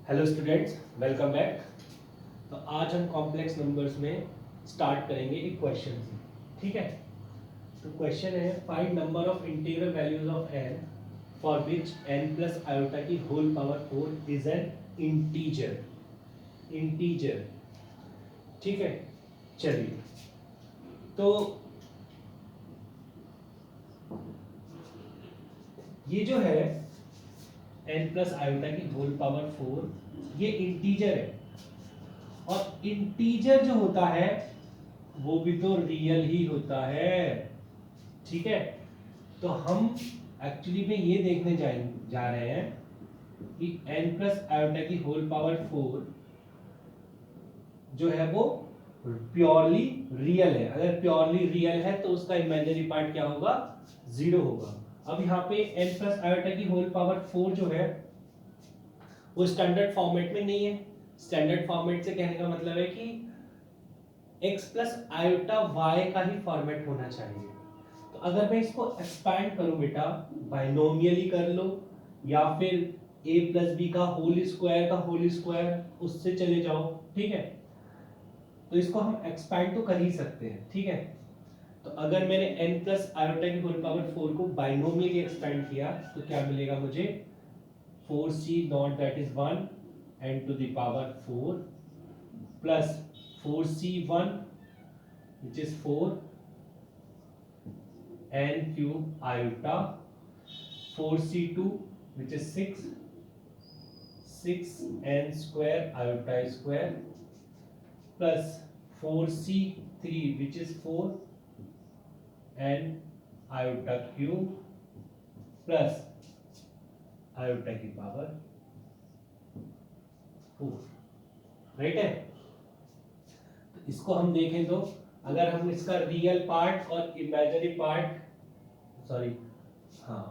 Hello students, welcome back. तो आज हम कॉम्प्लेक्स नंबर्स में स्टार्ट करेंगे एक क्वेश्चन से। ठीक है, तो क्वेश्चन है find number of integral values of n for which n plus iota की whole power 4 is an integer. ठीक है, चलिए तो ये जो है n प्लस आयोटा की होल पावर 4 ये इंटीजर है, और इंटीजर जो होता है वो भी तो रियल ही होता है। ठीक है, तो हम एक्चुअली में ये देखने जा रहे हैं कि n प्लस आयोटा की होल पावर 4 जो है वो प्योरली रियल है। अगर प्योरली रियल है तो उसका इमेजिनरी पार्ट क्या होगा? 0 होगा। अब यहाँ पे n प्लस आयोटा की होल पावर 4 जो है वो स्टैंडर्ड फॉर्मेट में नहीं है। स्टैंडर्ड फॉर्मेट से कहने का मतलब है कि x प्लस आयोटा y का ही फॉर्मेट होना चाहिए। तो अगर मैं इसको एक्सपैंड करूं बेटा, बाइनोमियली कर लो या फिर a प्लस बी का होल स्क्वायर उससे चले जाओ। ठीक है, तो इसको हम एक्सपैंड तो कर ही सकते हैं। ठीक है, तो अगर मैंने n प्लस आयोटा की होल पावर 4 को बाइनोमियली एक्सपैंड किया तो क्या मिलेगा मुझे? 4c not that is 1 n to the power 4 plus 4c1 which is 4 n cube iota, 4c2 which is 6 n square iota square plus 4c3 which is 4 n iota cube plus iota की power 4। Right है, तो इसको हम देखें तो अगर हम इसका रियल पार्ट और इमेजिनरी पार्ट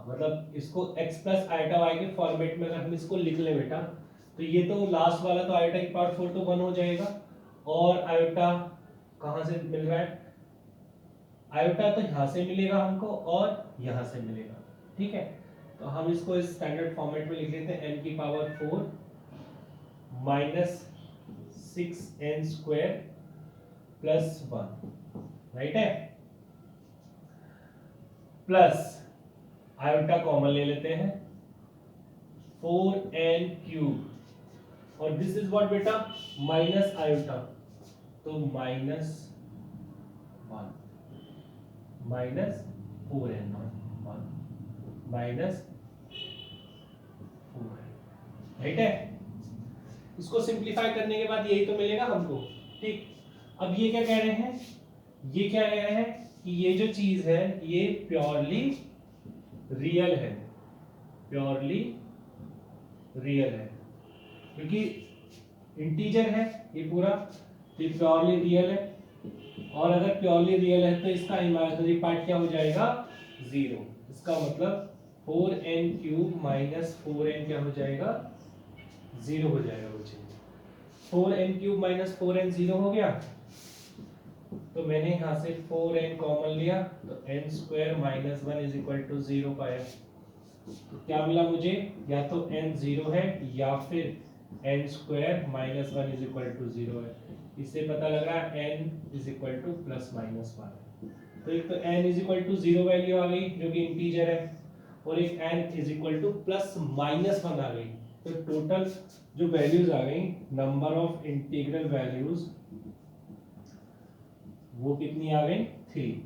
मतलब इसको x प्लस आयोटा y के फॉर्मेट में अगर हम इसको लिख ले बेटा, तो ये तो लास्ट वाला तो आयोटा की पावर 4 तो 1 हो जाएगा, और आयोटा कहाँ से मिल रहा है? आयोटा तो यहाँ से मिलेगा हमको और यहाँ से मिलेगा। ठीक है, तो हम इसको इस स्टैंडर्ड फॉर्मेट में लिख लेते हैं n की power 4 minus 6n square plus 1। Right है, प्लस आयोटा कॉमन ले लेते हैं 4n क्यूब, और दिस इज व्हाट बेटा? माइनस आयोटा, तो minus 1 minus 4n minus 4। Right है, इसको सिंप्लीफाई करने के बाद यही तो मिलेगा हमको। ठीक, अब ये क्या कह रहे हैं? ये क्या कह रहे हैं कि ये जो चीज है ये प्योरली रियल है, प्योरली रियल है, क्योंकि इंटीजर है ये पूरा, तो ये प्योरली रियल है। और अगर प्योरली रियल है तो इसका इमेजिनरी पार्ट क्या हो जाएगा? 0। इसका मतलब 4n क्यूब माइनस 4n क्या हो जाएगा? 0 हो जाएगा वो चीज। 4n क्यूब माइनस 4n 0 हो गया, तो मैंने यहाँ से 4n कॉमन लिया तो n square minus 1 is equal to 0 पाया। तो क्या मिला मुझे? या तो n 0 है या फिर n square minus 1 is equal to 0 है। इससे पता लग रहा है n is equal to plus minus 1 है। तो एक तो n is equal to 0 value आ गई जो कि इंटीजर है, और एक n is equal to plus minus 1 आ गई। तो टोटल जो वैल्यूज आ गई, नंबर ऑफ इंटीग्रल वैल्यूज, वो कितनी आ गई? 3।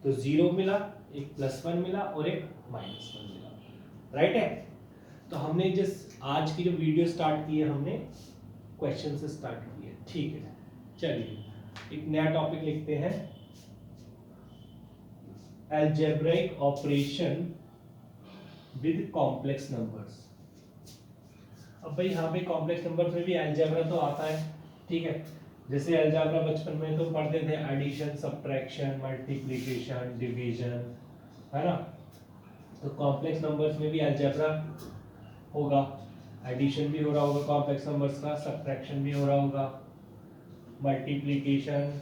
तो 0 मिला, एक प्लस 1 मिला और एक माइनस 1 मिला। राइट है, तो हमने जिस आज की जो वीडियो स्टार्ट की है हमने क्वेश्चन से स्टार्ट की है। ठीक है, चलिए एक नया टॉपिक लिखते हैं, algebraic operation with complex numbers. अब भाई यहाँ पे कॉम्प्लेक्स नंबर्स में भी अलजेब्रा तो आता है। ठीक है, जैसे अलजेब्रा बचपन में तो पढ़ते थे, एडिशन, सब्ट्रैक्शन, मल्टीप्लिकेशन, डिवीजन, है ना। तो कॉम्प्लेक्स नंबर्स में भी अलजेब्रा होगा, एडिशन भी हो रहा होगा कॉम्प्लेक्स नंबर्स का, सब्ट्रैक्शन भी हो रहा होगा, मल्टीप्लिकेशन,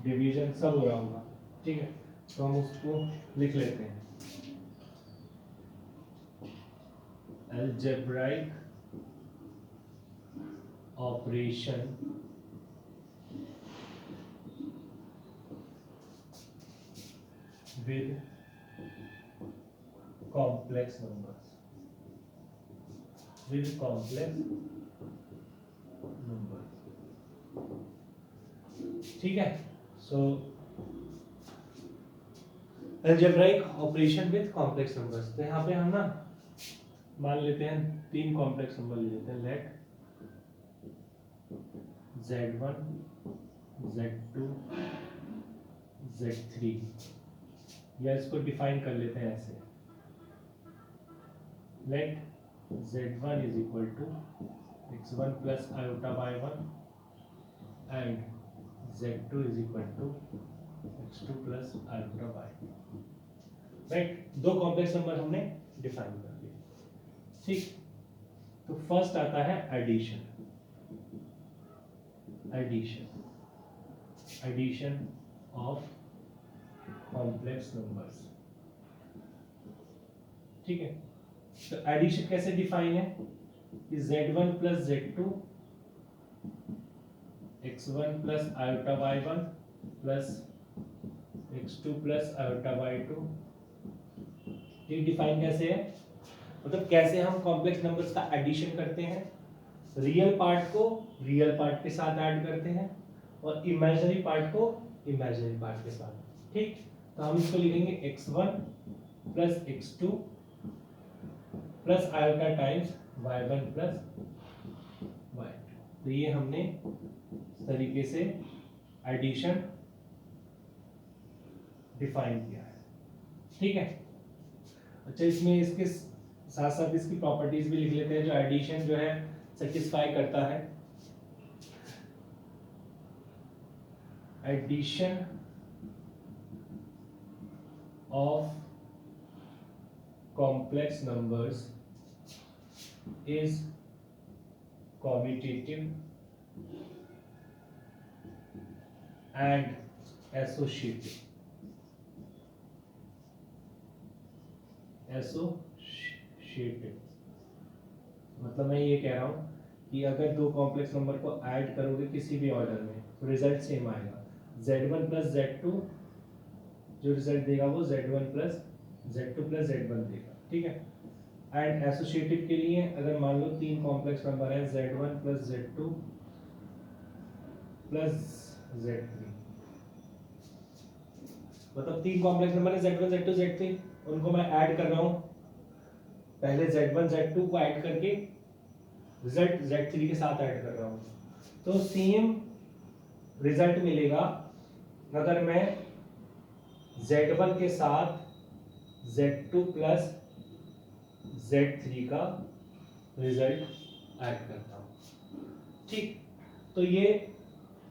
डिवीजन सब हो रहा होगा। ठीक है, तो हम उसको लिख लेते हैं। algebraic operation with complex numbers, ठीक है। सो algebraic operation with complex numbers, तो यहाँ पे हम ना मान लेते हैं 3 कॉम्प्लेक्स नंबर ले लेते हैं। लेट z1 z2 z3, या इसको डिफाइन कर लेते हैं ऐसे। Let z1 is equal to x1 plus iota y1 and z2 is equal to x2 plus iota y2। Right, 2 complex number हमने डिफाइन कर लिए, ठीक। तो फर्स्ट आता है एडिशन ऑफ कॉम्प्लेक्स नंबर्स, ठीक है। तो एडिशन कैसे डिफाइन है कि z1 plus z2 x1 plus iota y1 plus x2 plus iota y2, ये डिफाइन कैसे है, मतलब कैसे हम कॉम्प्लेक्स नंबर्स का एडिशन करते हैं, रियल पार्ट को रियल पार्ट के साथ ऐड करते हैं और इमेजिनरी पार्ट को इमेजिनरी पार्ट के साथ, ठीक। तो हम इसको लिखेंगे x1 plus x2 plus iota times y1 plus y2। तो ये हमने इस तरीके से एडिशन डिफाइन किया है, ठीक है। अच्छा, इसमें इसके साथ साथ इसकी प्रॉपर्टीज भी लिख लेते हैं जो एडिशन जो है सेटिस्फाई करता है। Addition of complex numbers is commutative and associative। मतलब मैं ये कह रहा हूं कि अगर 2 कॉम्प्लेक्स नंबर को ऐड करोगे किसी भी ऑर्डर में तो रिजल्ट सेम आएगा। z1 प्लस z2 जो रिजल्ट देगा वो z1 plus z2 plus z1 देगा, ठीक है। एंड एसोसिएटिव के लिए अगर मान लो 3 कॉम्प्लेक्स नंबर है z1 plus z2 plus z3, मतलब 3 कॉम्प्लेक्स नंबर है z1 z2 z3, उनको मैं ऐड कर रहा हूं, पहले z1 z2 को ऐड करके रिजल्ट z3 के साथ ऐड कर रहा हूं, तो सेम रिजल्ट मिलेगा अगर मैं z1 के साथ z2 प्लस z3 का रिजल्ट ऐड करता हूं, ठीक। तो ये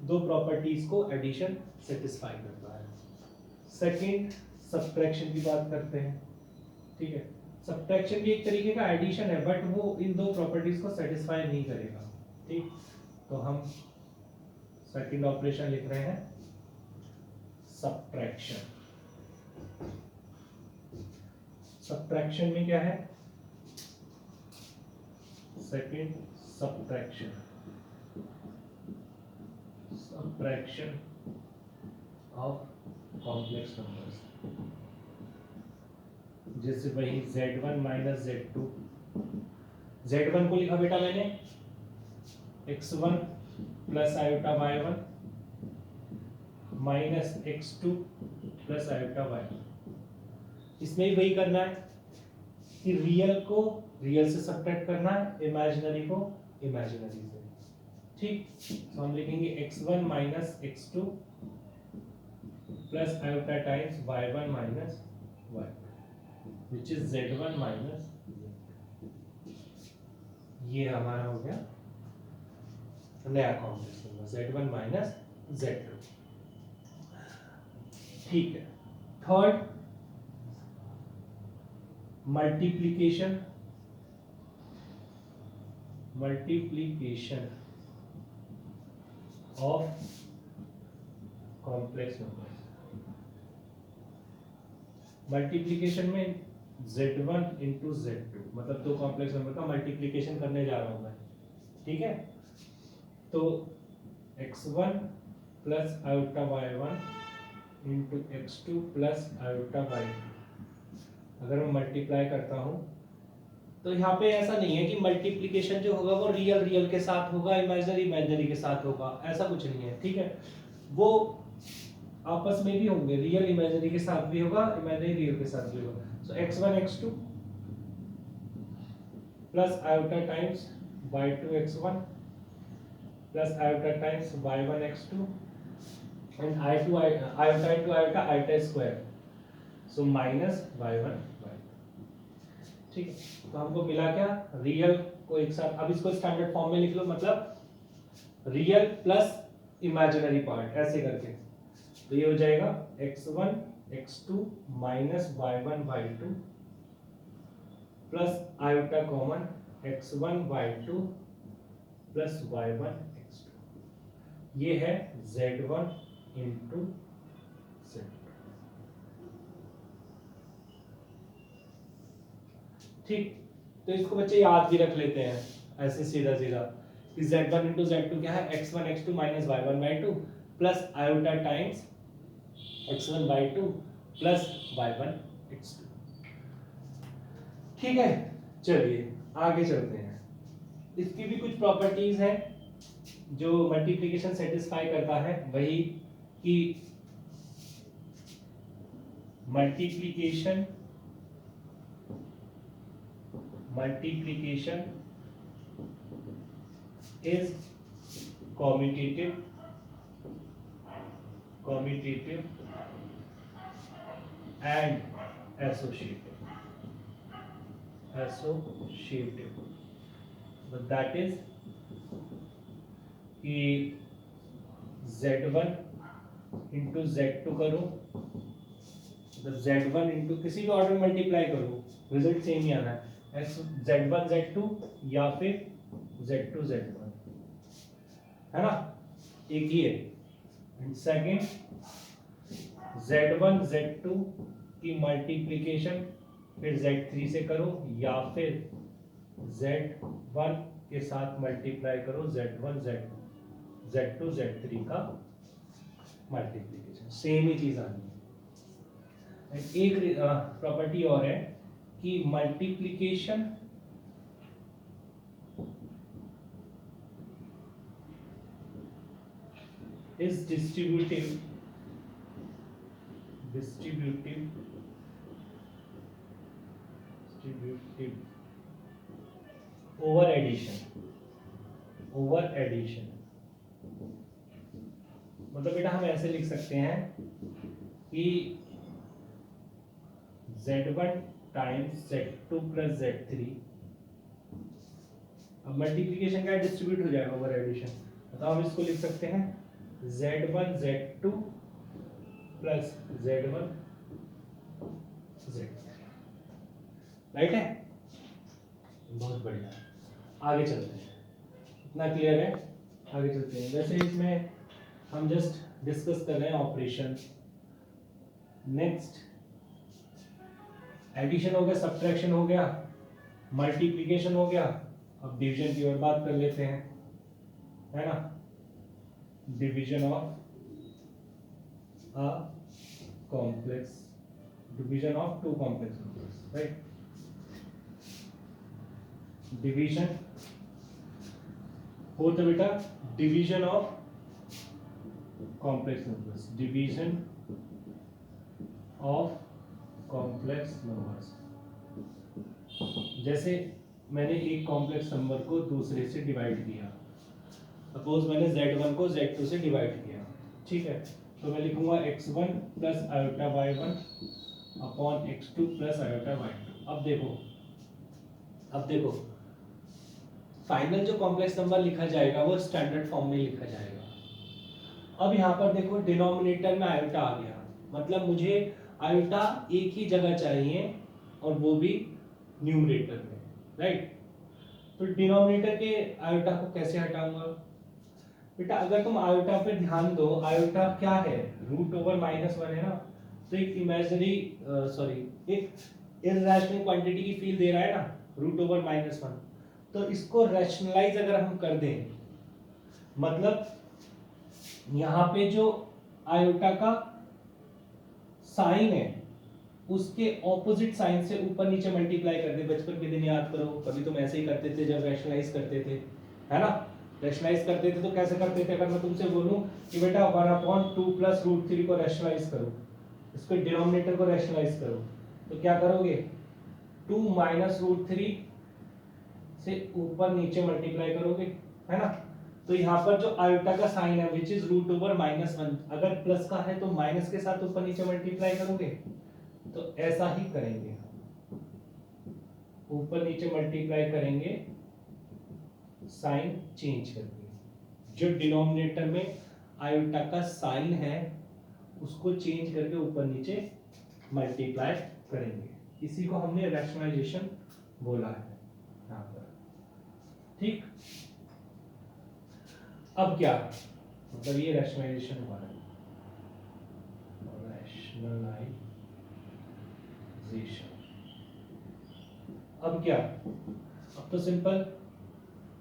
2 प्रॉपर्टीज को एडिशन सेटिस्फाई करता है। सेकंड, सब्ट्रैक्शन की बात करते हैं, ठीक है। सब्ट्रैक्शन भी एक तरीके का एडिशन है बट वो इन 2 प्रॉपर्टीज को सेटिस्फाई नहीं करेगा, ठीक। तो हम सेकंड ऑपरेशन लिख रहे हैं सब्ट्रैक्शन। सब्ट्रैक्शन में क्या है, second subtraction of complex numbers, जैसे वही z1 माइनस z2, z1 को लिखा बेटा मैंने x1 plus iota y1 minus x2 plus iota y1। इसमें भी वही करना है कि रियल को रियल से सब्ट्रैक्ट करना है, इमेजिनरी को इमेजिनरी से, ठीक। तो हम लिखेंगे x1 minus x2 plus iota times y1 minus y2 which is z1 minus z2। ये हमारा हो गया नया complex number z1 minus z2, ठीक है। Third, multiplication of complex numbers. Multiplication में z1 इंटू z2, मतलब दो कॉम्प्लेक्स नंबर का मल्टीप्लीकेशन करने जा रहा हूं मैं, ठीक है। तो x1 plus iota y1 into x2 plus iota y2, अगर मैं मल्टीप्लाई करता हूं तो यहाँ पे ऐसा नहीं है कि मल्टीप्लिकेशन जो होगा वो रियल रियल के साथ होगा, इमेजिनरी इमेजिनरी के साथ होगा, ऐसा कुछ नहीं है, ठीक है। वो आपस में भी होंगे, रियल इमेजिनरी के साथ भी होगा, इमेजिनरी रियल के साथ भी होगा। सो x1 x2 plus iota times y2 x1 plus iota times y1 x2 and iota into iota iota square, so minus y1 ठीक है। तो हमको मिला क्या, रियल को एक साथ, अब इसको स्टैंडर्ड फॉर्म में लिख लो, मतलब रियल प्लस इमेजिनरी पार्ट ऐसे करके, तो ये हो जाएगा x1 x2 minus y1 y2 plus iota common x1 y2 plus y1 x2, ये है z1 इंटू z2, ठीक। तो इसको बच्चे याद भी रख लेते हैं ऐसे सीधा सीधा कि z1 इंटू z2 क्या है, x1 x2 minus y1 y2 plus iota times x1 y2 plus y1 x2, ठीक है। चलिए आगे चलते हैं। इसकी भी कुछ प्रॉपर्टीज हैं जो मल्टीप्लिकेशन सेटिस्फाई करता है, वही कि multiplication is commutative and associative, but that is कि z1 इंटू z2 करो, मतलब z1 इंटू किसी भी ऑर्डर मल्टीप्लाई करो, रिजल्ट सेम ही आना है, z1 z2 या फिर z2 z1, है ना, एक ही है। एंड सेकंड z1 z2 की मल्टीप्लिकेशन फिर z3 से करो, या फिर z1 के साथ मल्टीप्लाई करो z1 z2 z2 z3 का मल्टीप्लिकेशन, सेम ही चीज आनी है। एक प्रॉपर्टी और है कि multiplication is distributive over addition, मतलब बेटा हम ऐसे लिख सकते हैं कि z1 times z2 plus z3, अब मल्टीप्लिकेशन क्या डिस्ट्रीब्यूट हो जाएगा ओवर एडिशन, तो हम इसको लिख सकते हैं z1 z2 plus z1 z3, right है, बहुत बढ़िया। आगे चलते हैं, इतना क्लियर है, आगे चलते हैं। वैसे इसमें हम जस्ट डिस्कस कर रहे हैं ऑपरेशन। नेक्स्ट एडिशन हो गया, सब्ट्रैक्शन हो गया, मल्टीप्लिकेशन हो गया, अब डिवीजन की ओर बात कर लेते हैं, है ना। Division of a complex, division of two complex numbers, right. Division हो तो बेटा division of complex numbers, division of complex numbers, जैसे मैंने एक कॉम्प्लेक्स नंबर को दूसरे से डिवाइड किया, सपोज मैंने z1 को z2 से डिवाइड किया, ठीक है, तो मैं लिखूंगा x1 plus iota y1 upon x2 plus iota y2। अब देखो फाइनल जो कॉम्प्लेक्स नंबर लिखा जाएगा वो स्टैंडर्ड फॉर्म में लिखा जाएगा। अब यहाँ पर देखो डिनोमिनेटर में आयोटा आ गया, मतलब मुझे आयोटा एक ही जगह चाहिए और वो भी न्यूमरेटर में, राइट। तो डिनोमिनेटर के आयोटा को कैसे हटाऊंगा बेटा, अगर तुम आयोटा पे ध्यान दो, आयोटा क्या है, रूट ओवर -1 है ना, तो एक इमेजिनरी एक इररेशनल क्वांटिटी की फील्ड दे रहा है ना, √/-1, तो इसको रैशनलाइज अगर हम कर दें, मतलब यहाँ पे जो आयोटा का साइन है उसके ऑपोजिट साइन से ऊपर नीचे मल्टीप्लाई कर दे। बचपन के दिन याद करो, कभी तुम ऐसे ही करते थे जब रैशनलाइज करते थे, है ना। रैशनलाइज करते थे तो कैसे करते थे, अगर मैं तुमसे बोलूं कि बेटा 1/2 प्लस √3 को रैशनलाइज करो, इसको डिनोमिनेटर को रैशनलाइज करो, तो क्या करोगे, 2 माइनस √3 से ऊपर नीचे मल्टीप्लाई करोगे, है ना। तो यहाँ पर जो आयोटा का साइन है विच इज √/-1, अगर प्लस का है तो माइनस के साथ ऊपर नीचे मल्टीप्लाई करोगे, तो ऐसा ही करेंगे, ऊपर नीचे मल्टीप्लाई करेंगे साइन चेंज करके। जो डिनोमिनेटर में आयोटा का साइन है उसको चेंज करके ऊपर नीचे मल्टीप्लाई करेंगे, इसी को हमने रैशनलाइजेशन बोला है यहाँ पर, ठीक। अब क्या, मतलब ये रैशनलाइजेशन हुआ है, रैशनलाइजेशन। अब क्या, अब तो सिंपल,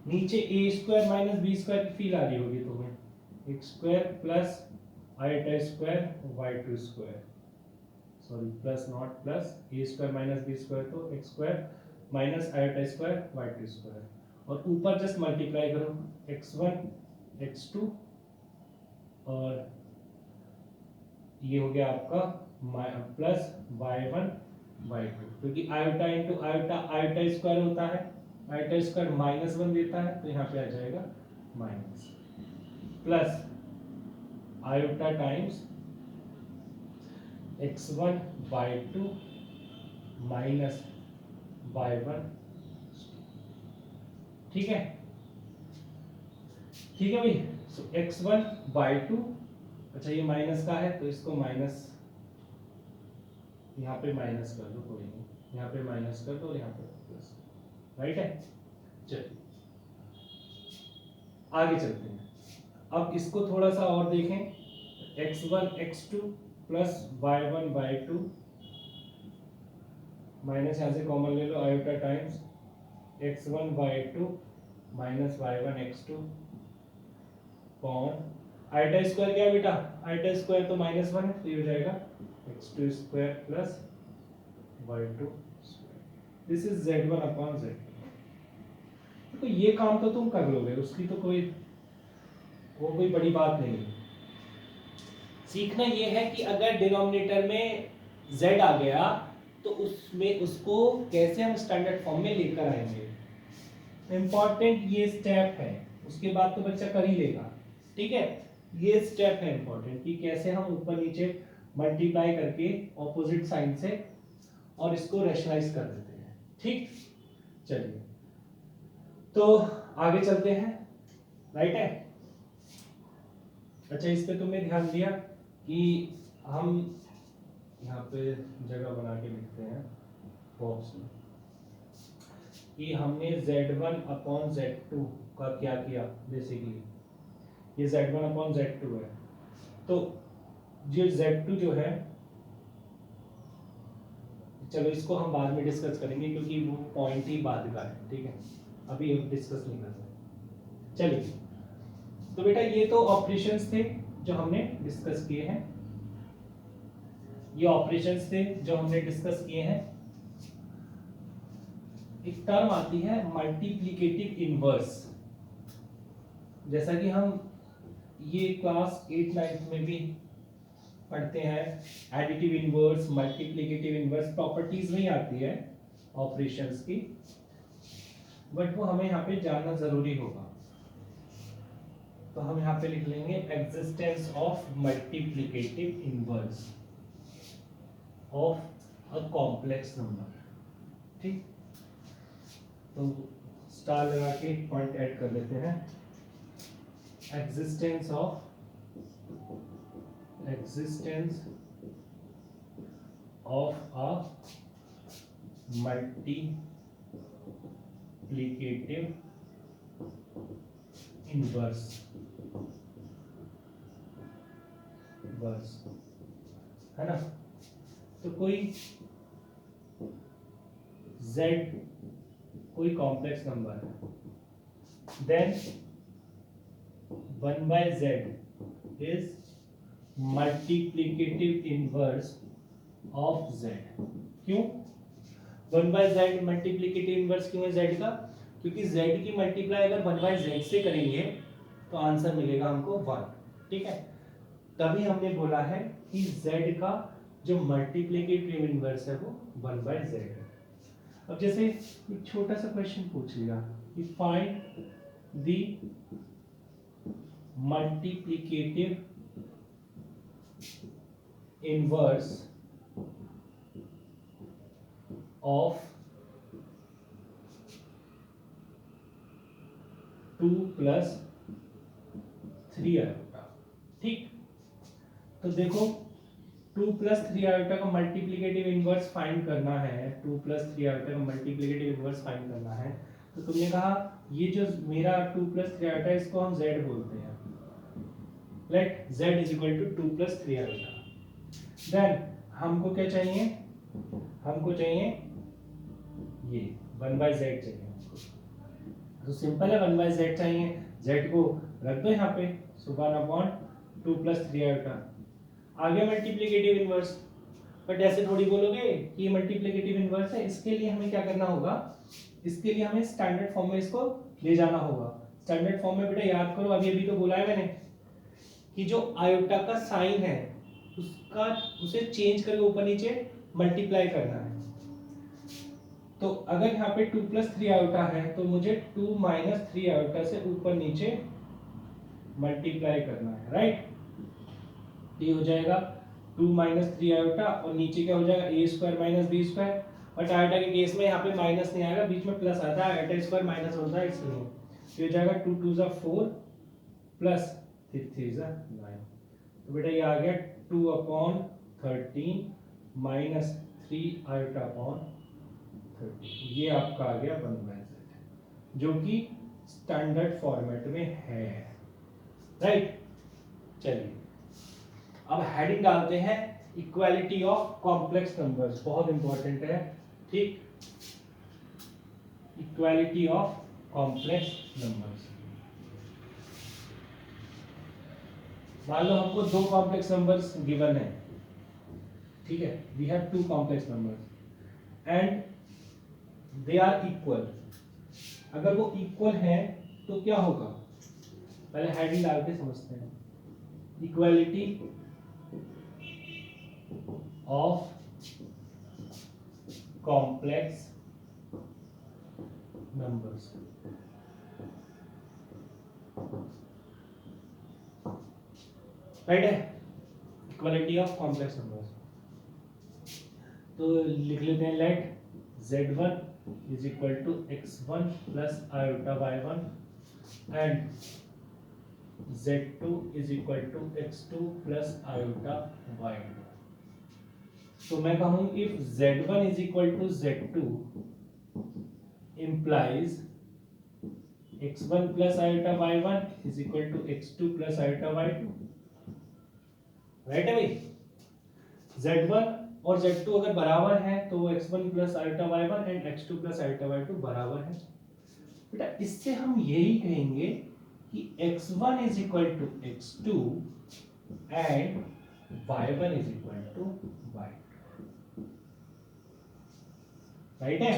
नीचे a² माइनस b² की फील आ रही होगी तुम्हें, x² plus i² y², sorry plus not plus a² minus b² तो x² माइनस i² y², और ऊपर जस्ट मल्टीप्लाई करो x1 x2 और ये हो गया आपका प्लस y1 y2, क्योंकि iota into iota iota square होता है, आयोटा स्क्वायर -1 देता है, तो यहाँ पे आ जाएगा minus, plus iota times x1 y2 minus y1, ठीक है, ठीक है भाई। सो x1 y2, अच्छा ये माइनस का है तो इसको माइनस, यहाँ पे माइनस कर दो, कोई नहीं, यहाँ पे माइनस कर दो और यहाँ पे प्लस, राइट है। चलिए आगे चलते हैं, अब इसको थोड़ा सा और देखें, x1 x2 plus y1 y2 minus यहाँ से कॉमन ले लो, iota times x1 y2 minus y1 x2 upon iota square क्या है बेटा, आयोटा स्क्वायर तो -1 है, तो ये हो जाएगा x2 square plus y2 square, this is z1/z। तो ये काम तो तुम कर लोगे, उसकी तो कोई बड़ी बात नहीं है। सीखना ये है कि अगर डिनोमिनेटर में z आ गया तो उसमें उसको कैसे हम स्टैंडर्ड फॉर्म में लेकर आएंगे, इंपॉर्टेंट ये स्टेप है, उसके बाद तो बच्चा कर ही लेगा, ठीक है। ये स्टेप है इंपॉर्टेंट कि कैसे हम ऊपर नीचे मल्टीप्लाई करके ऑपोजिट साइन से और इसको रैशनलाइज कर देते हैं, ठीक। चलिए तो आगे चलते हैं, राइट है। अच्छा इस पे तुमने ध्यान दिया कि हम यहाँ पे जगह बना के लिखते हैं बॉक्स में कि हमने z1/z2 का क्या किया, बेसिकली ये z1/z2 है, तो ये z2 जो है, चलो इसको हम बाद में डिस्कस करेंगे क्योंकि वो पॉइंट ही बाद का है, ठीक है, अभी हम डिस्कस नहीं करते। चलिए तो बेटा ये तो ऑपरेशंस थे जो हमने डिस्कस किए हैं, ये ऑपरेशंस थे जो हमने डिस्कस किए हैं। एक टर्म आती है मल्टीप्लिकेटिव इनवर्स, जैसा कि हम ये क्लास 8-9 में भी पढ़ते हैं, additive inverse, multiplicative inverse, properties में आती है ऑपरेशंस की, बट वो हमें यहाँ पे जानना जरूरी होगा। तो हम यहाँ पे लिख लेंगे existence of multiplicative inverse of a complex number, ठीक। तो स्टार लगा के पॉइंट ऐड कर लेते हैं, existence of a multiplicative inverse है ना। तो कोई z कोई कॉम्प्लेक्स नंबर है, then 1/z is multiplicative inverse of z। क्यों 1/z मल्टीप्लिकेटिव इनवर्स क्यों है z का? क्योंकि z की मल्टीप्लाई अगर 1/z से करेंगे तो आंसर मिलेगा हमको 1। ठीक है, तभी हमने बोला है कि z का जो मल्टीप्लिकेटिव इनवर्स है वो 1/z है। अब जैसे एक छोटा सा क्वेश्चन पूछ लिया कि find the multiplicative inverse of 2 + 3 iota. ठीक, तो देखो 2 + 3 आयोटा का मल्टीप्लिकेटिव इनवर्स फाइंड करना है, 2 + 3 आयोटा का मल्टीप्लिकेटिव इनवर्स फाइंड करना है, तो तुमने कहा ये जो मेरा 2 + 3 आयोटा इसको हम z बोलते हैं। Late z = 2 + 3 iota. देन हमको क्या चाहिए? हमको चाहिए ये 1/z चाहिए हमको। तो सिंपल है, 1/z चाहिए, z को रख दो यहाँ पे, सो 1/2 + 3 आयोटा। आगे मल्टीप्लिकेटिव इनवर्स, बट ऐसे थोड़ी बोलोगे कि ये मल्टीप्लिकेटिव इनवर्स है। इसके लिए हमें क्या करना होगा? इसके लिए हमें स्टैंडर्ड फॉर्म में इसको ले जाना होगा। स्टैंडर्ड फॉर्म में बेटा याद करो, अभी तो बोला है मैंने कि जो आयोटा का साइन है उसे चेंज करके ऊपर नीचे मल्टीप्लाई करना है। तो अगर यहाँ पे 2 + 3 आयोटा है तो मुझे 2 - 3 आयोटा से ऊपर नीचे मल्टीप्लाई करना है, राइट? ये हो जाएगा 2 - 3 आयोटा और नीचे क्या हो जाएगा a² - b²। बट आयोटा के केस में यहाँ पे माइनस नहीं आएगा, बीच में प्लस आता है, आयोटा स्क्वायर माइनस होता है इसलिए। ये हो जाएगा 2 × 2 = 4 + 3 × 3 = 9। तो बेटा ये आ गया 2/13 - 3 आयोटा/13। ये आपका आ गया 1/z, जो कि स्टैंडर्ड फॉर्मेट में है, राइट? चलिए अब हेडिंग डालते हैं इक्वालिटी ऑफ कॉम्प्लेक्स नंबर्स, बहुत इंपॉर्टेंट है। ठीक, इक्वालिटी ऑफ कॉम्प्लेक्स नंबर्स। मान लो हमको 2 कॉम्प्लेक्स नंबर्स गिवन है, ठीक है, we have 2 complex numbers and they are equal. अगर वो इक्वल है तो क्या होगा? पहले हेडिंग डाल के समझते हैं। Equality of complex numbers. Right है, इक्वालिटी ऑफ कॉम्प्लेक्स नंबर्स। तो लिख लेते हैं, late z1 = x1 + iota y1 and z2 = x2 + iota y2। तो मैं कहूं if z1 = z2 implies x1 + iota y1 = x2 + iota y2। Right है भाई? z1 और z2 अगर बराबर हैं तो x1 + iota y1 and x2 + iota y2 बराबर है। बेटा इससे हम यही कहेंगे कि x1 = x2 and y1 = y2। Right है?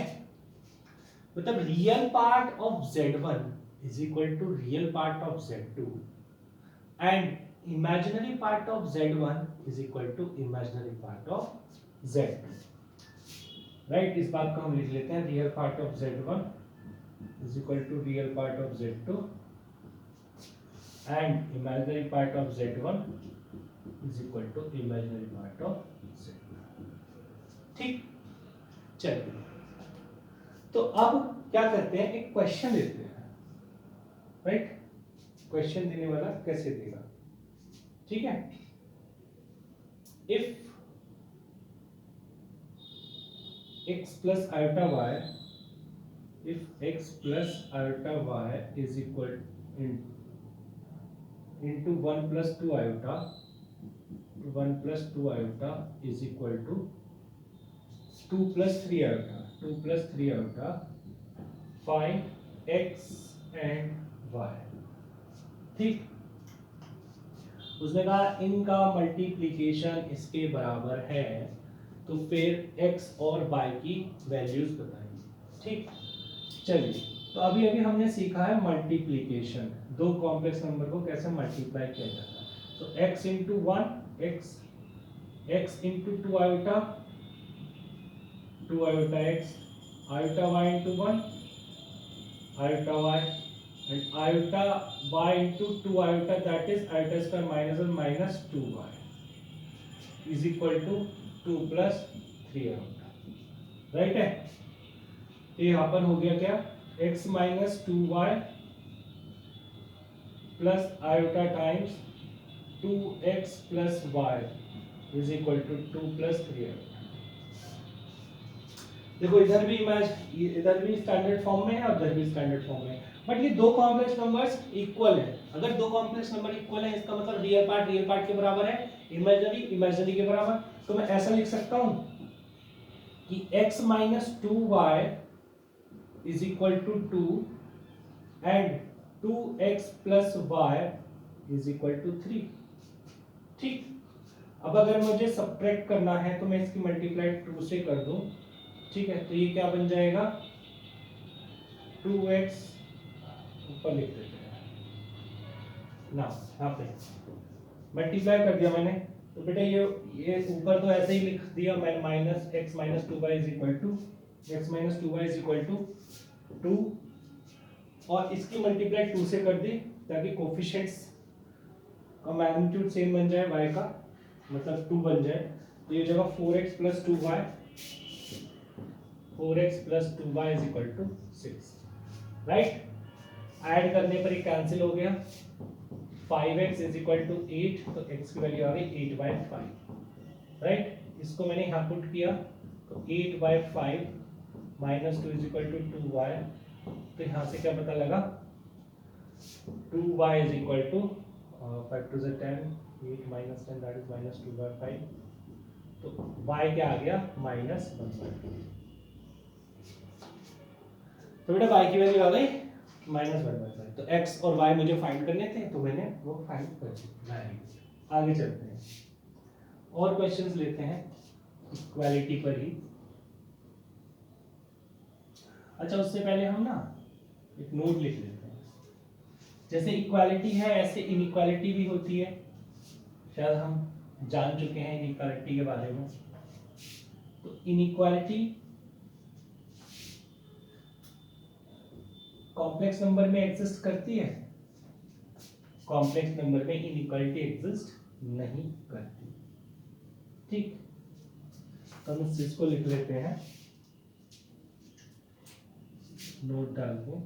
मतलब real part of z1 = real part of z2 and imaginary part of z1 = imaginary part of z2। Right, इस बात को हम लिख लेते हैं, real part of z1 = real part of z2 and imaginary part of z1 = imaginary part of z2। ठीक, चलिए तो अब क्या करते हैं, एक क्वेश्चन देते हैं। राइट, क्वेश्चन देने वाला कैसे देगा? ठीक है, if x + iota y, if x + iota y is equal into 1 + 2 iota, 1 + 2 iota is equal to 2 + 3 iota। 2 + 3 iota, find x and y। ठीक, उसने कहा इनका मल्टीप्लिकेशन इसके बराबर है, तो फिर x और y की वैल्यूज बताइए। ठीक, चलिए, तो अभी अभी हमने सीखा है मल्टीप्लिकेशन, दो कॉम्प्लेक्स नंबर को कैसे मल्टीप्लाई किया जाता है। तो x into 1 x into 2 iota 2 iota x, iota y into 1 iota y, and iota y into 2 iota, that is iota square minus 1 minus 2y is equal to 2 plus 3 iota, right है। ये यहाँ पर हो गया क्या, x minus 2y plus iota times 2x plus y is equal to 2 plus 3 iota। देखो इधर भी स्टैंडर्ड फॉर्म में है और इधर भी स्टैंडर्ड फॉर्म में है, बट ये दो कॉम्प्लेक्स नंबर्स इक्वल है। अगर दो कॉम्प्लेक्स नंबर इक्वल है इसका मतलब रियल पार्ट के बराबर है, इमेजिनरी के बराबर। तो मैं ऐसा लिख सकता हूं कि x minus 2y is equal to 2 and 2x plus y is equal to 3। ठीक, अब अगर मुझे सब्ट्रैक्ट करना है तो मैं इसकी मल्टीप्लाई 2 से कर दूं। ठीक है, तो ये क्या बन जाएगा, 2x ऊपर लिख देते हैं ना, यहाँ पे मल्टीप्लाई कर दिया मैंने, तो बेटा ये ऊपर तो ऐसे ही लिख दिया मैंने, minus x minus 2y is equal to x minus 2y is equal to 2, और इसकी मल्टीप्लाई 2 से कर दी ताकि कोफिशिएंट्स का मैग्नीट्यूड सेम बन जाए, y का मतलब 2 बन जाए। तो ये जगह 4x plus 2y, 4x plus 2y is equal to 6, right. Add करने पर ये कैंसिल हो गया, 5x इज इक्वल टू 8, तो x की वैल्यू आ गई 8/5, राइट। इसको मैंने यहाँ पुट किया तो 8/5 minus 2 is equal to 2y, तो यहाँ से क्या पता लगा, 2y is equal to 5 to the 10, 8 minus 10 that is minus 2/5, तो y क्या आ गया, -1/2। तो बेटा y की वैल्यू आ गई -1/5। तो x और y मुझे फाइंड करने थे तो मैंने वो फाइंड कर दिया। आगे चलते हैं और क्वेश्चंस लेते हैं इक्वालिटी पर ही। अच्छा, उससे पहले हम ना एक नोट लिख लेते हैं। जैसे इक्वालिटी है ऐसे इनइक्वालिटी भी होती है, शायद हम जान चुके हैं इनइक्वालिटी के बारे में। तो इनइक्वालिटी कॉम्प्लेक्स नंबर में एग्जिस्ट करती है, कॉम्प्लेक्स नंबर में इनइक्वालिटी एग्जिस्ट नहीं करती। ठीक, तो हम इस चीज को लिख लेते हैं, नोट डाल दो,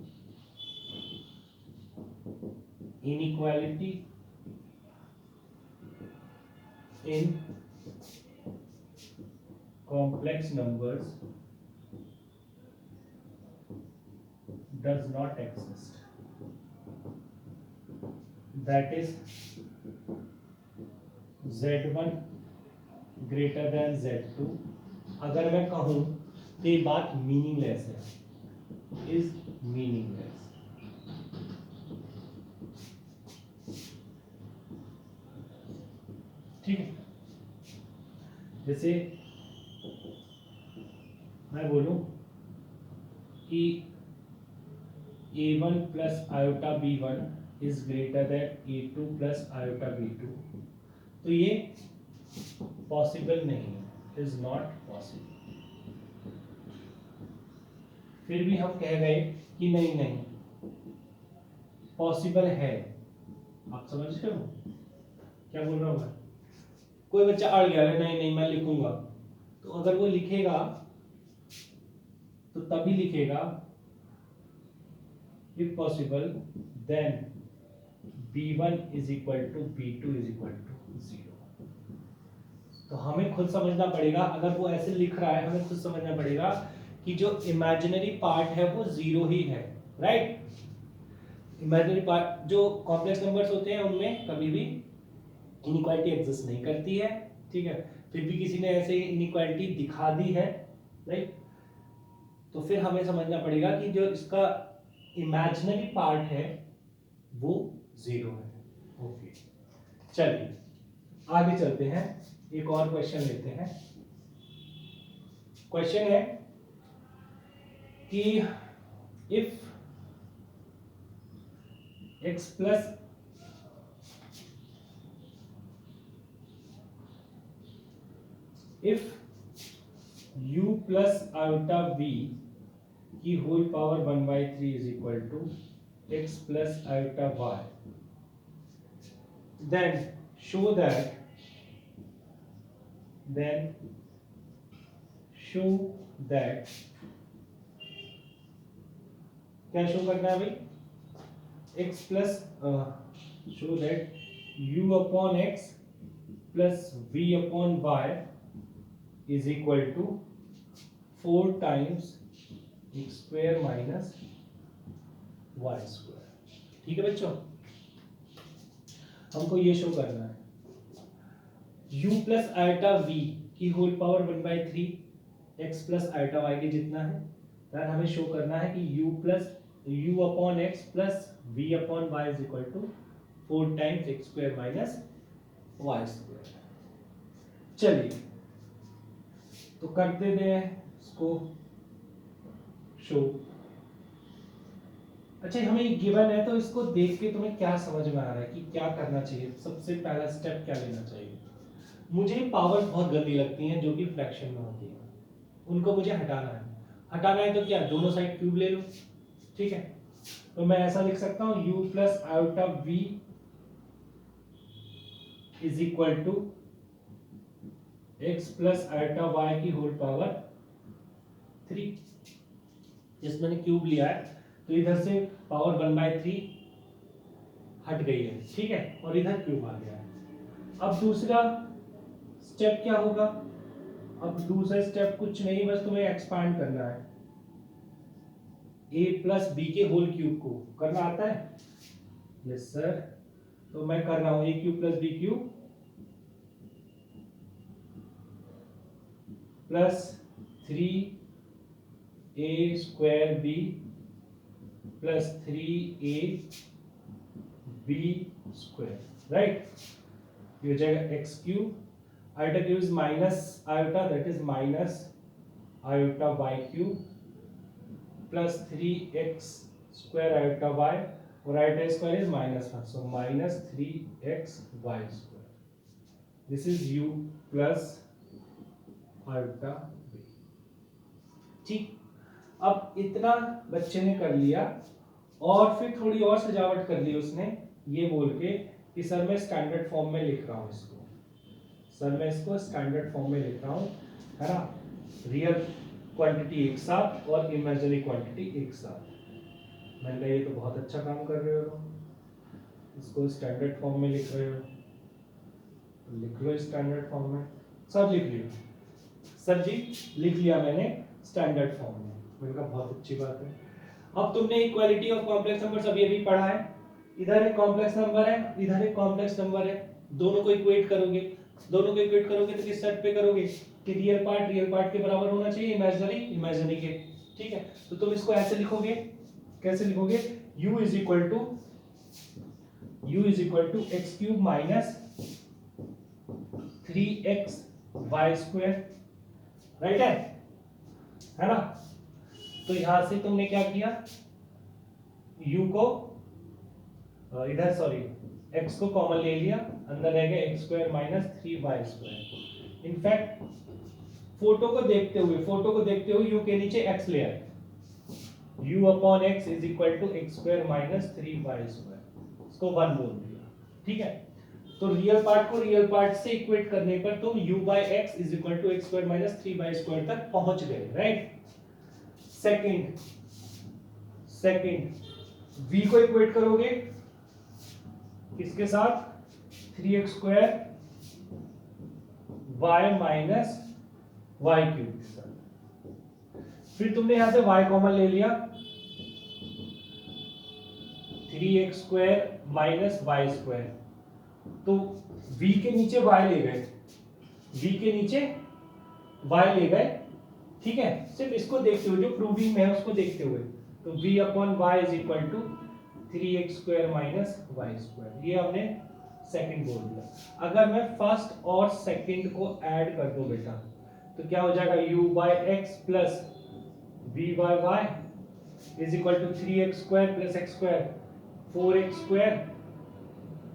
inequality in complex numbers does not exist, that is z1 greater than z2। अगर मैं कहूं तो ये बात मीनिंगलेस है, इज मीनिंगलेस। ठीक है, जैसे मैं बोलूं कि a1 plus iota b1 is greater than a2 plus iota b2, तो ये पॉसिबल नहीं है, इज नॉट पॉसिबल। फिर भी हम कह गए कि नहीं पॉसिबल है। आप समझ रहे हो क्या बोल रहा हूं मैं? कोई बच्चा अड़ गया है, नहीं मैं लिखूंगा, तो अगर वो लिखेगा तो तभी लिखेगा if possible then b1 is equal to b2 is equal to 0। तो हमें खुद समझना पड़ेगा, अगर वो ऐसे लिख रहा है हमें खुद समझना पड़ेगा कि जो इमेजिनरी पार्ट है वो 0 ही है, राइट। इमेजिनरी पार्ट जो कॉम्प्लेक्स नंबर्स होते हैं उनमें कभी भी इनइक्वालिटी एग्जिस्ट नहीं करती है। ठीक है, फिर भी किसी ने ऐसे इनइक्वालिटी दिखा दी है, राइट। तो फिर हमें समझना पड़ेगा कि जो इसका इमेजिनरी पार्ट है वो 0 है। ओके, चलिए आगे चलते हैं, एक और क्वेश्चन लेते हैं। क्वेश्चन है कि if x plus if u plus iota v की whole power 1/3 is equal to x plus iota y, then show that क्या शो करना है भाई, x plus show that u upon x plus v upon y is equal to 4 times x square minus y square. ठीक है बच्चों, हमको ये show करना है u प्लस आयोटा v की whole power 1/3 x plus iota y के जितना है, तो हमें शो करना है कि u upon x plus v upon y is equal to 4 times x square minus y square. चलिए तो कर देते हैं इसको शो। अच्छा, हमें ये गिवन है तो इसको देख के तुम्हें क्या समझ में आ रहा है कि क्या करना चाहिए, सबसे पहला स्टेप क्या लेना चाहिए। मुझे पावर बहुत गंदी लगती हैं जो कि फ्रैक्शन में होती है, उनको मुझे हटाना है तो क्या, दोनों साइड क्यूब ले लो। ठीक है, तो मैं ऐसा लिख सकता हूं u plus iota v is equal to x plus iota y की होल पावर 3। जिस मैंने क्यूब लिया है तो इधर से पावर 1/3 हट गई है, ठीक है, और इधर क्यूब आ गया है। अब दूसरा स्टेप क्या होगा, अब दूसरा स्टेप कुछ नहीं, बस तुम्हें एक्सपांड करना है a प्लस बी के होल क्यूब को। करना आता है? यस सर, तो मैं कर रहा हूं a cube plus b cube plus 3a square b plus 3a b square, right. ये हो जाएगा x cube, iota cube is minus iota, that is minus iota y cube plus 3x square iota y, और iota square is -1, so minus 3x y square. This is u plus iota v। ठीक, अब इतना बच्चे ने कर लिया और फिर थोड़ी और सजावट कर ली उसने, ये बोल के कि सर मैं स्टैंडर्ड फॉर्म में लिख रहा हूँ इसको, सर मैं इसको स्टैंडर्ड फॉर्म में लिख रहा हूँ, है ना, रियल क्वांटिटी एक साथ और इमेजिनरी क्वांटिटी एक साथ। मैंने कहा ये तो बहुत अच्छा काम कर रहे हो, इसको स्टैंडर्ड फॉर्म में लिख रहे हो, तो लिख लो स्टैंडर्ड फॉर्म में। सब लिख लिया सर जी, लिख लिया मैंने स्टैंडर्ड फॉर्म में। मैंने कहा बहुत अच्छी बात है। अब तुमने इक्वालिटी ऑफ कॉम्प्लेक्स नंबर्स अभी अभी पढ़ा है, इधर एक कॉम्प्लेक्स नंबर है, इधर एक कॉम्प्लेक्स नंबर है, दोनों को इक्वेट करोगे, दोनों को इक्वेट करोगे तो किस सेट पे करोगे कि रियल पार्ट के बराबर होना चाहिए, इमेजिनरी के। ठीक है, तो तुम इसको ऐसे लिखोगे, कैसे लिखोगे, u is equal to x cube minus 3x y square, right है ना। तो यहां से तुमने क्या किया, u को इधर सॉरी x को कॉमन ले लिया, अंदर रह गया x square minus 3y square. In fact photo को देखते हुए u के नीचे x ले आए, u upon x is equal to x square minus 3y square, इसको 1 बोल दिया। ठीक है, तो रियल पार्ट को रियल पार्ट से इक्वेट करने पर तुम u by x is equal to x square minus 3y square तक पहुंच गए, राइट। सेकंड v को इक्वेट करोगे किसके साथ, 3x square y minus y cube के साथ। फिर तुमने यहां से y कॉमन ले लिया, 3x square minus y square, तो v के नीचे y ले गए, v के नीचे y ले गए, ठीक है, सिर्फ इसको देखते हुए, जो प्रूविंग में है उसको देखते हुए। तो v upon y is equal to 3x square minus y square, ये हमने सेकंड बोल दिया। अगर मैं फर्स्ट और सेकंड को ऐड कर दूं बेटा, तो क्या हो जाएगा, u by x plus v by y is equal to 3x square plus x square 4x square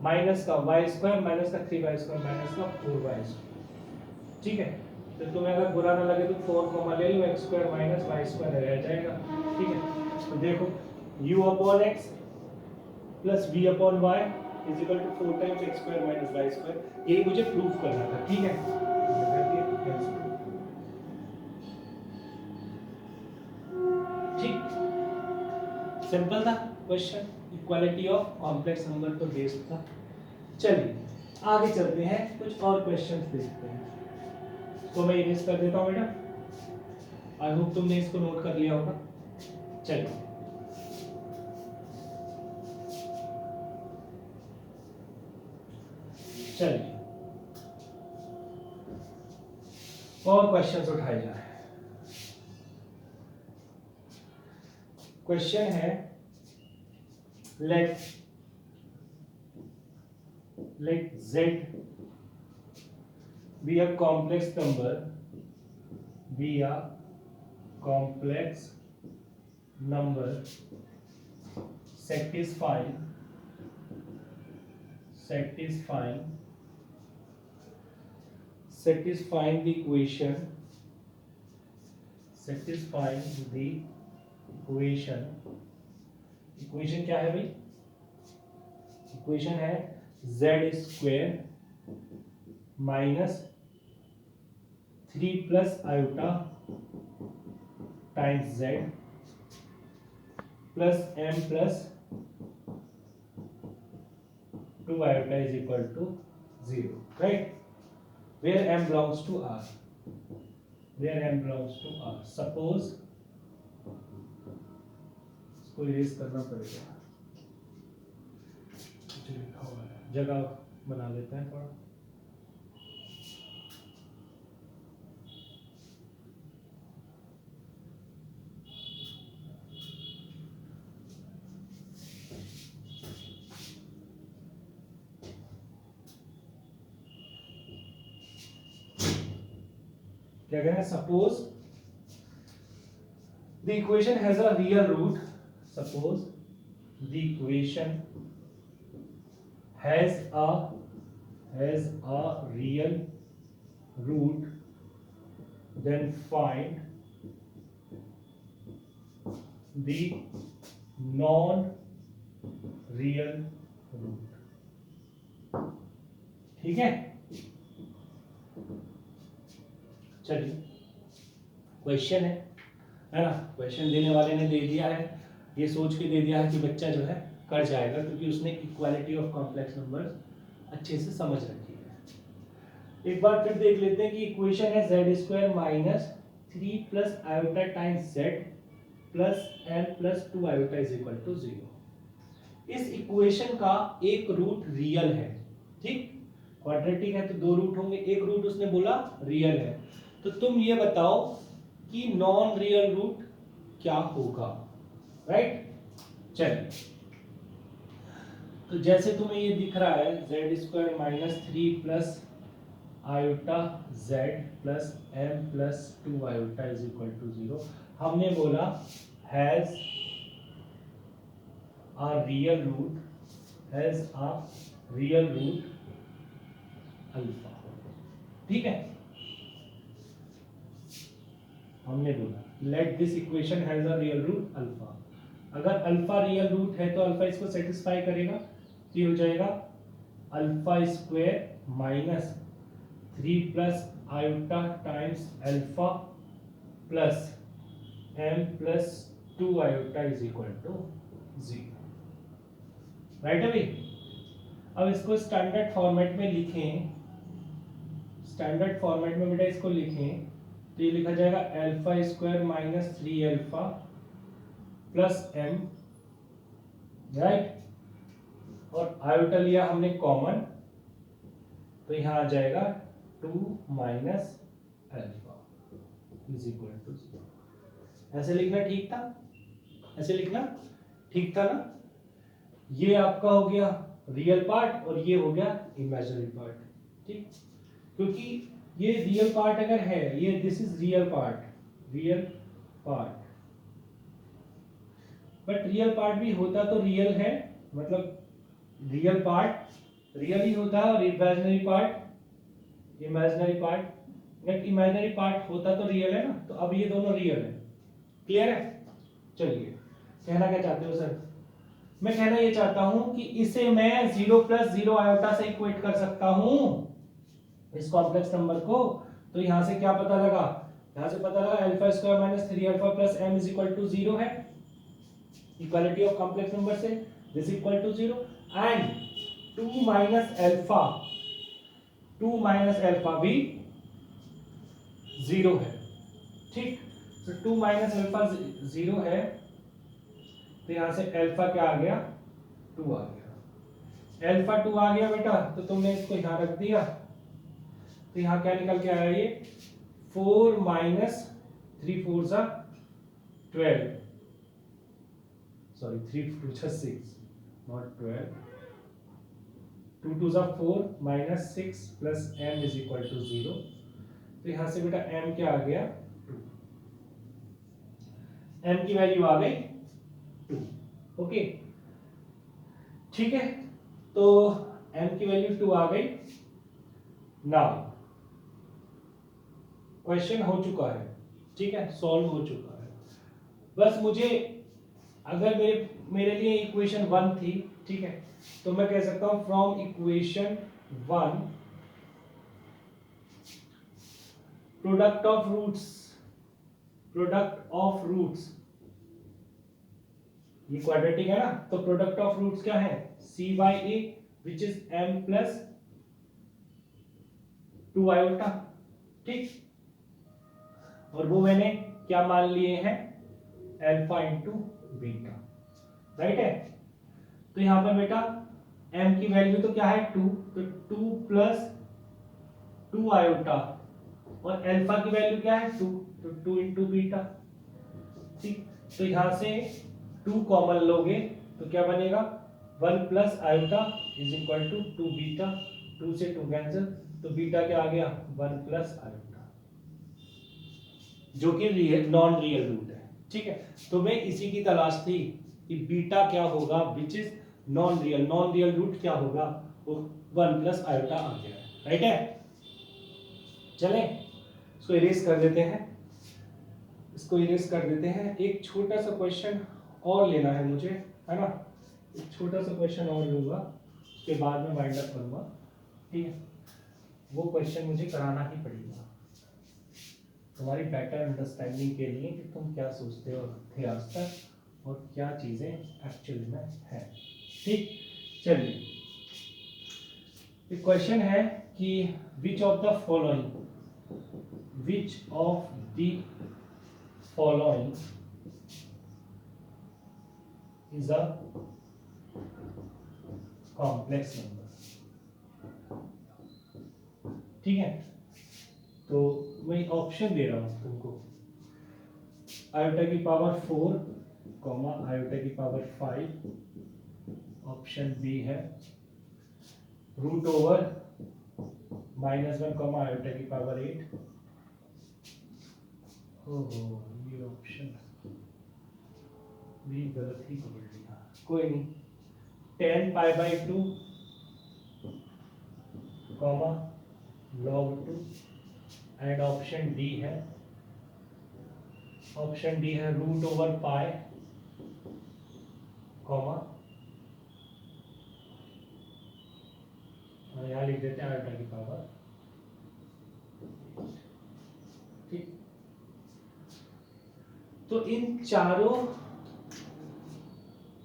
minus का वाई स्क्वायर माइनस का 3y स्क्वायर माइनस का 4y स्क्वायर। ठीक है, तो तुम्हें अगर बुरा ना लगे तो 4 कॉमा ले लो, x square minus y square रह जाएगा। ठीक है, तो देखो u upon x plus v upon y is equal to 4 times x square minus y square, यही मुझे प्रूव करना था। ठीक है, ठीक, सिंपल था question, equality of complex number पर बेस्ड था। चलिए आगे चलते हैं, कुछ और क्वेश्चंस देखते हैं। तो मैं इरेज कर देता हूं बेटा, आई होप तुमने इसको नोट कर लिया होगा। चलिए चलिए और क्वेश्चंस उठाए जाए। क्वेश्चन है, late z be a complex number, be a complex number satisfying the equation, equation क्या है भाई, इक्वेशन है z square minus 3 plus iota times z plus m plus 2 iota is equal to 0, right? Where m belongs to R, suppose इसको erase करना पड़ेगा, लिखा हुआ है, जगह बना लेते हैं थोड़ा। क्या कहना है, suppose the equation has a real root, suppose the equation has a real root, then find the non real root। ठीक है, चलिए क्वेश्चन है ना, क्वेश्चन देने वाले ने दे दिया है, ये सोच के दे दिया है कि बच्चा जो है कर जाएगा, क्योंकि उसने इक्वालिटी ऑफ कॉम्प्लेक्स नंबर्स अच्छे से समझ रखी है। एक बार फिर देख लेते हैं कि इक्वेशन है z square minus 3 plus iota times z plus m plus 2 iota is equal to 0। इस इक्वेशन का एक रूट रियल है, ठीक, क्वाड्रेटिक है तो दो रूट होंगे, एक रूट उसने बोला रियल है, तो तुम ये बताओ कि नॉन रियल रूट क्या होगा, राइट? चलिए, तो जैसे तुम्हें ये दिख रहा है z square minus 3 plus iota z plus m plus 2 iota is equal to 0, हमने बोला has a real root alpha, ठीक है, हमने बोला let this equation has a real root alpha. अगर अल्फा रियल रूट है तो अल्फा इसको सेटिस्फाई करेगा, तो ये हो जाएगा alpha square minus 3 plus iota times alpha plus m plus 2 iota is equal to 0, right है भाई? अब इसको स्टैंडर्ड फॉर्मेट में लिखें, स्टैंडर्ड फॉर्मेट में बेटा इसको लिखें तो ये लिखा जाएगा alpha square minus 3 alpha plus m, right, और आयोटा लिया हमने कॉमन, तो यहां आ जाएगा 2 minus alpha, is equal to 0। ऐसे लिखना ठीक था, ऐसे लिखना ठीक था ना। ये आपका हो गया रियल पार्ट और ये हो गया इमेजिनरी पार्ट, ठीक। क्योंकि ये रियल पार्ट अगर है, ये this is real part, real part, but real part भी होता तो रियल है, मतलब रियल पार्ट रियल ही होता है और imaginary part imaginary part, but imaginary part होता तो रियल है ना। तो अब ये दोनों रियल है, क्लियर है। चलिए, कहना क्या चाहते हो सर? मैं कहना ये चाहता हूं कि इसे मैं 0 + 0 आयोटा से इक्वेट कर सकता हूं, इस कॉम्प्लेक्स नंबर को। तो यहां से क्या पता लगा? यहां से पता लगा α² - 3α + m = 0 है, इक्वालिटी ऑफ कॉम्प्लेक्स नंबर से दिस इक्वल टू 0 एंड 2 - α भी 0 है, ठीक। तो 2 - α 0 है, तो यहां से अल्फा क्या आ गया? 2 आ गया। अल्फा 2 आ गया बेटा, तो तुमने इसको यहां रख दिया, तो यहां क्या निकल के आया? ये 4 - 3 4 12, सॉरी 3 2 6, नॉट 12, 2 2 4 -6 + m = 0। तो यहां से बेटा m क्या आ गया? 2। m की वैल्यू आ गई 2, ओके, ठीक है। तो m की वैल्यू 2 आ गई। नाउ क्वेश्चन हो चुका है, ठीक है, सॉल्व हो चुका है। बस मुझे, अगर मेरे लिए इक्वेशन 1 थी, ठीक है, तो मैं कह सकता हूं from equation 1 product of roots, ये क्वाड्रेटिक है ना, तो प्रोडक्ट ऑफ रूट्स क्या है? c/a which is m + 2 iota, ठीक। और वो मैंने क्या मान लिए हैं? अल्फा इंटू बीटा, राइट है। तो यहां पर बेटा m की वैल्यू तो क्या है? 2, तो 2 + 2 आयोटा, और अल्फा की वैल्यू क्या है? 2, तो 2 इंटू बीटा, ठीक। तो यहां से 2 कॉमन लोगे तो क्या बनेगा? 1 + iota is equal to 2 beta, 2 से 2 कैंसिल, तो बीटा क्या आ गया? 1 + आयोटा, जो कि रियल नॉन रियल रूट है, ठीक है। तो मैं इसी की तलाश थी कि बीटा क्या होगा, which is non real root क्या होगा, वो 1 + आयोटा आ गया, राइट है। चलें, इसको इरेज कर देते हैं, इसको इरेज कर देते हैं। एक छोटा सा क्वेश्चन और लेना है मुझे, है ना, एक छोटा सा क्वेश्चन और लूंगा, उसके बाद में वाइंड अप करूंगा, ठीक है। वो क्वेश्चन मुझे कराना ही पड़ेगा तुम्हारी बेटर अंडरस्टैंडिंग के लिए कि तुम क्या सोचते हो थे आज तक और क्या चीजें एक्चुअली में है, ठीक। चलिए, क्वेश्चन है कि which of the following is a complex number, ठीक है। तो मैं ऑप्शन दे रहा हूं तुमको, आयोटा की पावर 4, आयोटा की पावर 5, ऑप्शन बी है √1 -1, आयोटा की पावर 8। ओहो, ये ऑप्शन भी गलत ही पकड़ लिया, कोई नहीं। 10π/2, log2, एंड ऑप्शन डी है √π, और यहाँ लिख देते हैं आयोटा की पावर, ठीक। तो इन चारों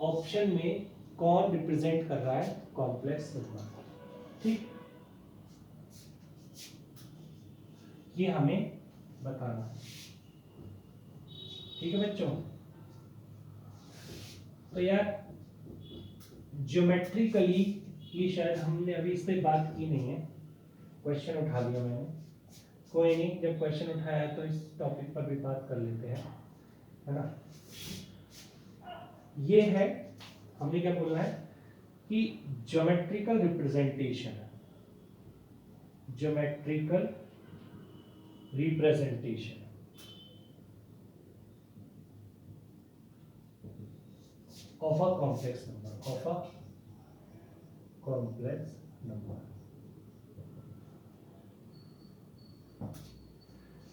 ऑप्शन में कौन रिप्रेजेंट कर रहा है कॉम्प्लेक्स नंबर, ठीक, ये हमें बताना है, ठीक है बच्चों। तो यार ज्योमेट्रिकली ये शायद हमने अभी इस पे बात की नहीं है, क्वेश्चन उठा लिया मैंने, कोई नहीं, जब क्वेश्चन उठाया तो इस टॉपिक पर भी बात कर लेते हैं, है ना। ये है, हमने क्या बोलना है कि geometrical representation, geometrical representation of a complex number, of a complex number।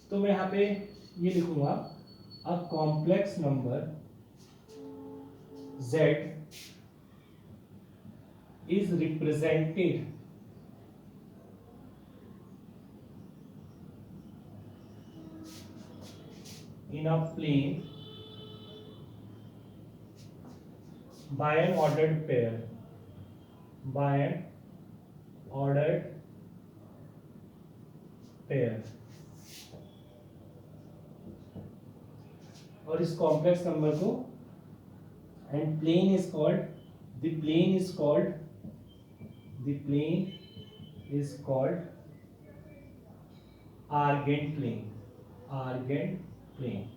तो मैं यहाँ पे ये लिखूंगा, a complex number z is represented in a plane by an ordered pair, by an ordered pair। और इस कॉम्प्लेक्स नंबर को, and plane is called, the plane is called, the plane is called argand plane, argand plane.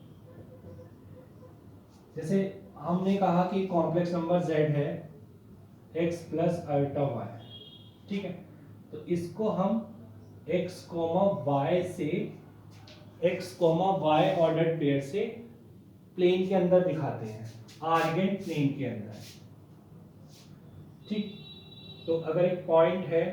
जैसे हमने कहा कि complex number z है x plus अल्टा y, ठीक है, तो इसको हम x y से, x y ऑर्डर्ड पेयर से प्लेन के अंदर दिखाते हैं, आर्गेंट प्लेन के अंदर, ठीक। तो अगर एक पॉइंट है